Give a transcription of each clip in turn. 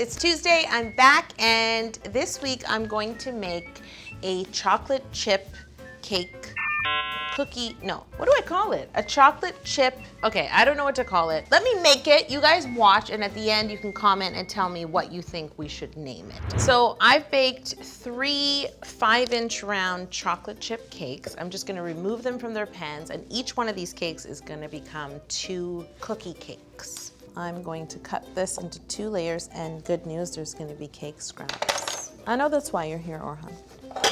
it's Tuesday, I'm back, and this week I'm going to make a chocolate chip cake cookie, no, what do I call it? A chocolate chip, okay, I don't know what to call it. Let me make it, you guys watch, and at the end you can comment and tell me what you think we should name it. So I've baked 3 5-inch round chocolate chip cakes. I'm just gonna remove them from their pans, and each one of these cakes is gonna become 2 cookie cakes. I'm going to cut this into 2 layers, and good news, there's gonna be cake scraps. I know that's why you're here, Orhan.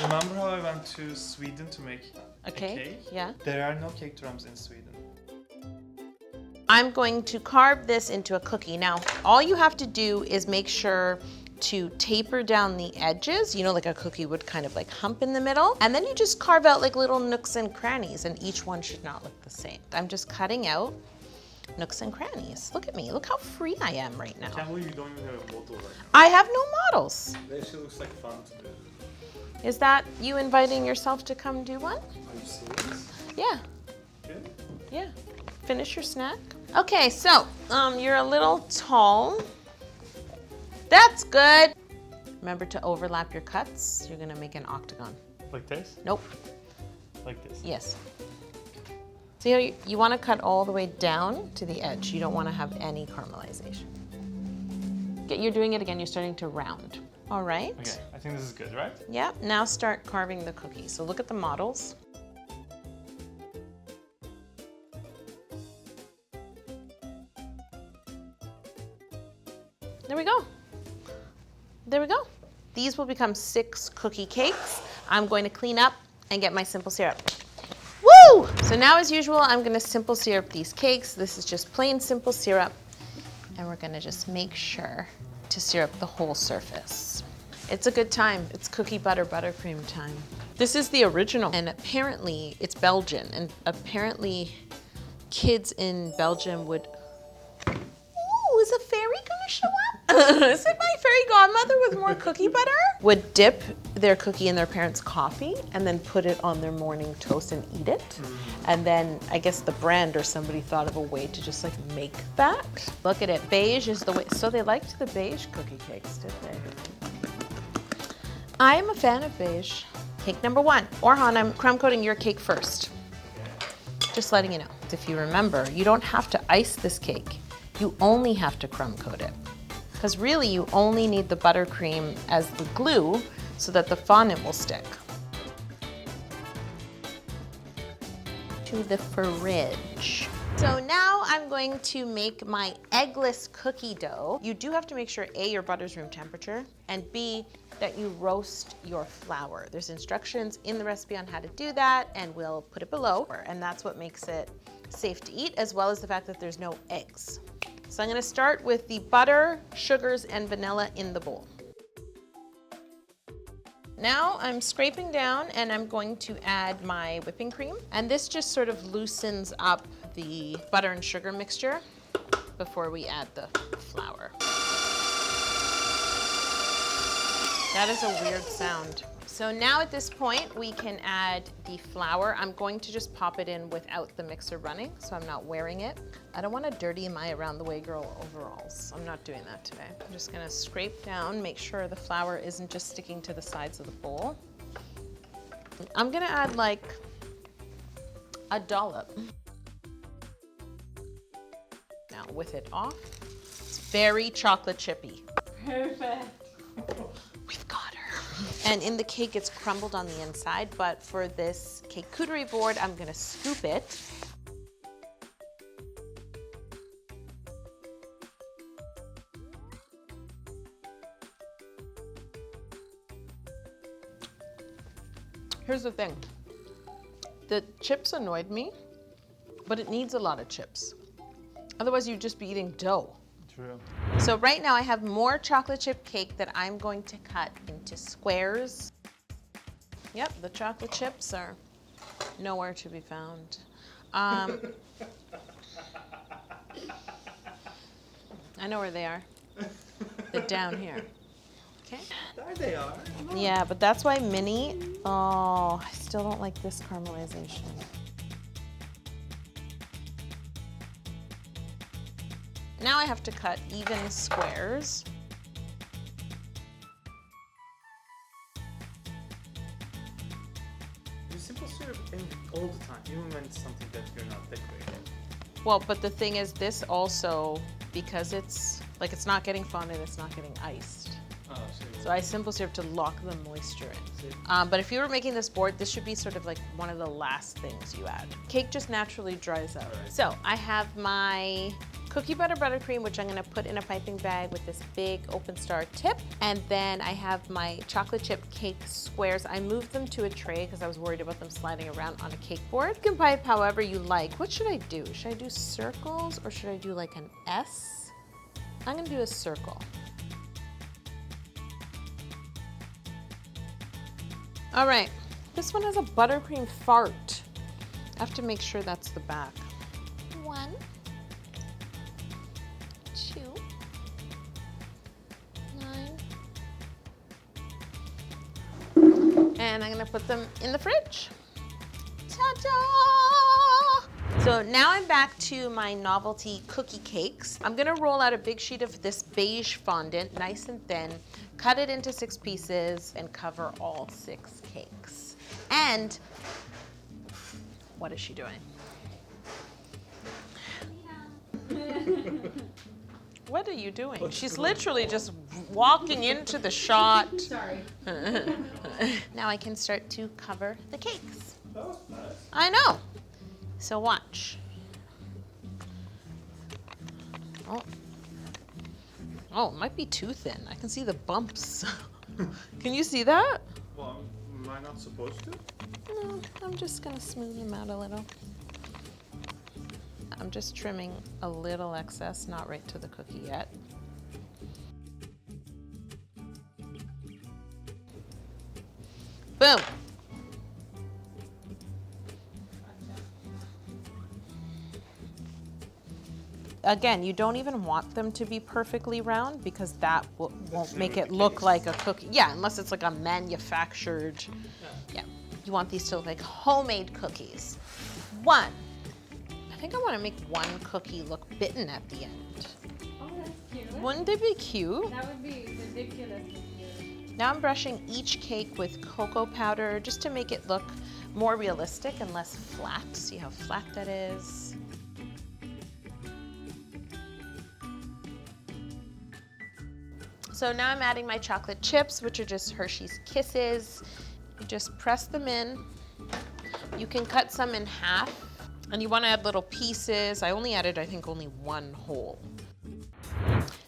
Remember how I went to Sweden to make a cake? Yeah. There are no cake drums in Sweden. I'm going to carve this into a cookie. Now, all you have to do is make sure to taper down the edges, you know, like a cookie would kind of like hump in the middle. And then you just carve out like little nooks and crannies, and each one should not look the same. I'm just cutting out nooks and crannies. Look at me, look how free I am right now. I can't believe you don't even have a bottle right now. I have no models. That actually looks like fun to do. Is that you inviting yourself to come do one? Are you serious? Yeah. Good. Yeah. Finish your snack. Okay, so you're a little tall. That's good. Remember to overlap your cuts. You're gonna make an octagon. Like this? Nope. Like this? Yes. See how you want to cut all the way down to the edge. You don't want to have any caramelization. You're doing it again. You're starting to round. All right. Okay, I think this is good, right? Yeah, now start carving the cookies. So look at the models. There we go. There we go. These will become 6 cookie cakes. I'm going to clean up and get my simple syrup. Woo! So now, as usual, I'm gonna simple syrup these cakes. This is just plain simple syrup. And we're gonna just make sure to syrup the whole surface. It's a good time. It's cookie butter buttercream time. This is the original, and apparently it's Belgian, and apparently kids in Belgium would, ooh, is a fairy gonna show up? Is it my fairy godmother with more cookie butter? Would dip their cookie in their parents' coffee and then put it on their morning toast and eat it. And then I guess the brand or somebody thought of a way to just like make that. Look at it, beige is the way, so they liked the beige cookie cakes, did they? I am a fan of beige. Cake number 1. Orhan, I'm crumb coating your cake first. Just letting you know. If you remember, you don't have to ice this cake. You only have to crumb coat it. Because really you only need the buttercream as the glue so that the fondant will stick. To the fridge. So now I'm going to make my eggless cookie dough. You do have to make sure A, your butter's room temperature, and B, that you roast your flour. There's instructions in the recipe on how to do that, and we'll put it below. And that's what makes it safe to eat, as well as the fact that there's no eggs. So I'm gonna start with the butter, sugars, and vanilla in the bowl. Now I'm scraping down, and I'm going to add my whipping cream. And this just sort of loosens up the butter and sugar mixture before we add the flour. That is a weird sound. So now at this point, we can add the flour. I'm going to just pop it in without the mixer running, so I'm not wearing it. I don't want to dirty my Around the Way Girl overalls. I'm not doing that today. I'm just gonna scrape down, make sure the flour isn't just sticking to the sides of the bowl. I'm gonna add like a dollop. Now with it off, it's very chocolate chippy. Perfect. We've got her. And in the cake, it's crumbled on the inside, but for this cake couture board, I'm gonna scoop it. Here's the thing. The chips annoyed me, but it needs a lot of chips. Otherwise, you'd just be eating dough. True. So right now I have more chocolate chip cake that I'm going to cut into squares. Yep, the chocolate chips are nowhere to be found. I know where they are. They're down here. Okay. There they are. Yeah, but that's why mini, oh, I still don't like this caramelization. Now I have to cut even squares. simple syrup all the time, even when it's something that you're not decorating. Well, but the thing is, this also, because it's not getting fondant, it's not getting iced. Oh, So I simple syrup to lock the moisture in. But if you were making this board, this should be sort of like one of the last things you add. Cake just naturally dries out. Right. So I have my cookie butter buttercream, which I'm gonna put in a piping bag with this big open star tip. And then I have my chocolate chip cake squares. I moved them to a tray because I was worried about them sliding around on a cake board. You can pipe however you like. What should I do? Should I do circles or should I do like an S? I'm gonna do a circle. All right, this one has a buttercream fart. I have to make sure that's the back. 1, 2, 9. And I'm gonna put them in the fridge. Ta-da! So now I'm back to my novelty cookie cakes. I'm gonna roll out a big sheet of this beige fondant, nice and thin, cut it into 6 pieces, and cover all 6 cakes. And what is she doing? What are you doing? She's literally just walking into the shot. Sorry. Now I can start to cover the cakes. That was nice. I know. So watch. Oh, it might be too thin. I can see the bumps. Can you see that? Well, am I not supposed to? No, I'm just gonna smooth them out a little. I'm just trimming a little excess, not right to the cookie yet. Boom. Again, you don't even want them to be perfectly round because that won't make it look like a cookie. Yeah, unless it's like a manufactured. Yeah, you want these to look like homemade cookies. 1. I think I want to make one cookie look bitten at the end. Oh, that's cute. Wouldn't they be cute? That would be ridiculously cute. Now I'm brushing each cake with cocoa powder just to make it look more realistic and less flat. See how flat that is? So now I'm adding my chocolate chips, which are just Hershey's Kisses. You just press them in. You can cut some in half, and you want to add little pieces. I only added, I think, only 1 whole.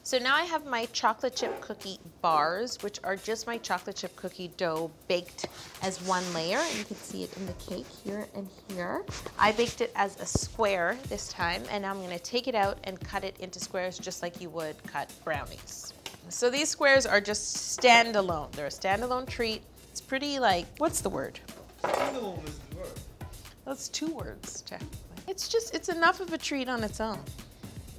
So now I have my chocolate chip cookie bars, which are just my chocolate chip cookie dough baked as 1 layer, and you can see it in the cake here and here. I baked it as a square this time, and now I'm gonna take it out and cut it into squares just like you would cut brownies. So these squares are just standalone. They're a standalone treat. It's pretty like, what's the word? Standalone is the word. That's 2 words, technically. It's enough of a treat on its own.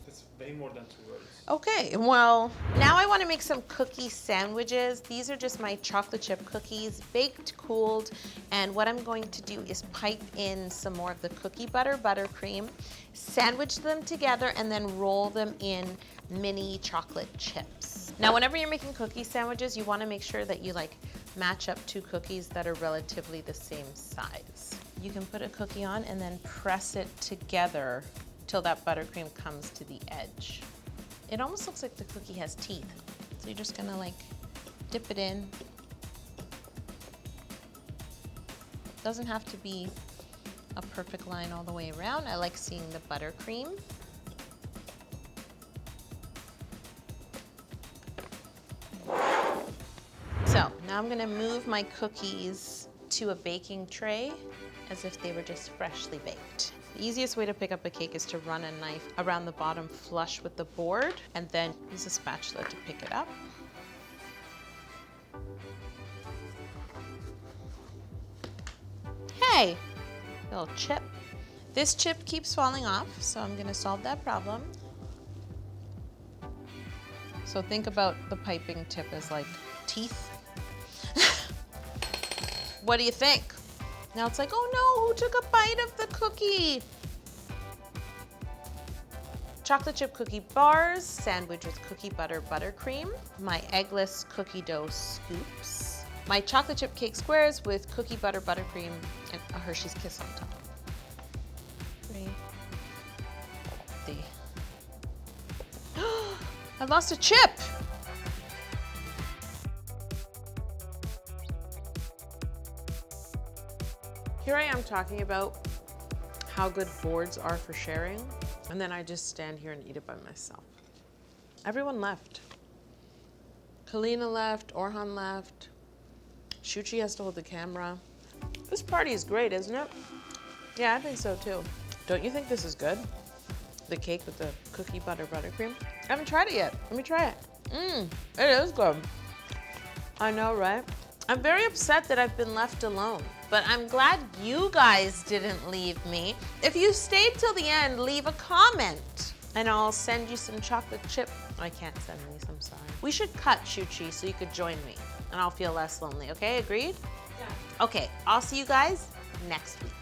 It's way more than 2 words. Okay, well, now I want to make some cookie sandwiches. These are just my chocolate chip cookies, baked, cooled, and what I'm going to do is pipe in some more of the cookie butter, buttercream, sandwich them together, and then roll them in mini chocolate chips. Now, whenever you're making cookie sandwiches, you want to make sure that you match up 2 cookies that are relatively the same size. You can put a cookie on and then press it together till that buttercream comes to the edge. It almost looks like the cookie has teeth. So you're just gonna dip it in. Doesn't have to be a perfect line all the way around. I like seeing the buttercream. So now I'm gonna move my cookies to a baking tray as if they were just freshly baked. The easiest way to pick up a cake is to run a knife around the bottom flush with the board and then use a spatula to pick it up. Hey, little chip. This chip keeps falling off, so I'm gonna solve that problem. So think about the piping tip as like teeth. What do you think? Now it's like, oh no, who took a bite of the cookie? Chocolate chip cookie bars, sandwich with cookie butter buttercream, my eggless cookie dough scoops, my chocolate chip cake squares with cookie butter, buttercream, and a Hershey's Kiss on top. 3. I lost a chip. Here I am talking about how good boards are for sharing, and then I just stand here and eat it by myself. Everyone left. Kalina left, Orhan left. Shuchi has to hold the camera. This party is great, isn't it? Yeah, I think so too. Don't you think this is good? The cake with the cookie butter buttercream? I haven't tried it yet. Let me try it. It is good. I know, right? I'm very upset that I've been left alone, but I'm glad you guys didn't leave me. If you stayed till the end, leave a comment and I'll send you some chocolate chip. I can't send these, I'm sorry. We should cut, Shuchi, so you could join me and I'll feel less lonely, okay? Agreed? Yeah. Okay, I'll see you guys next week.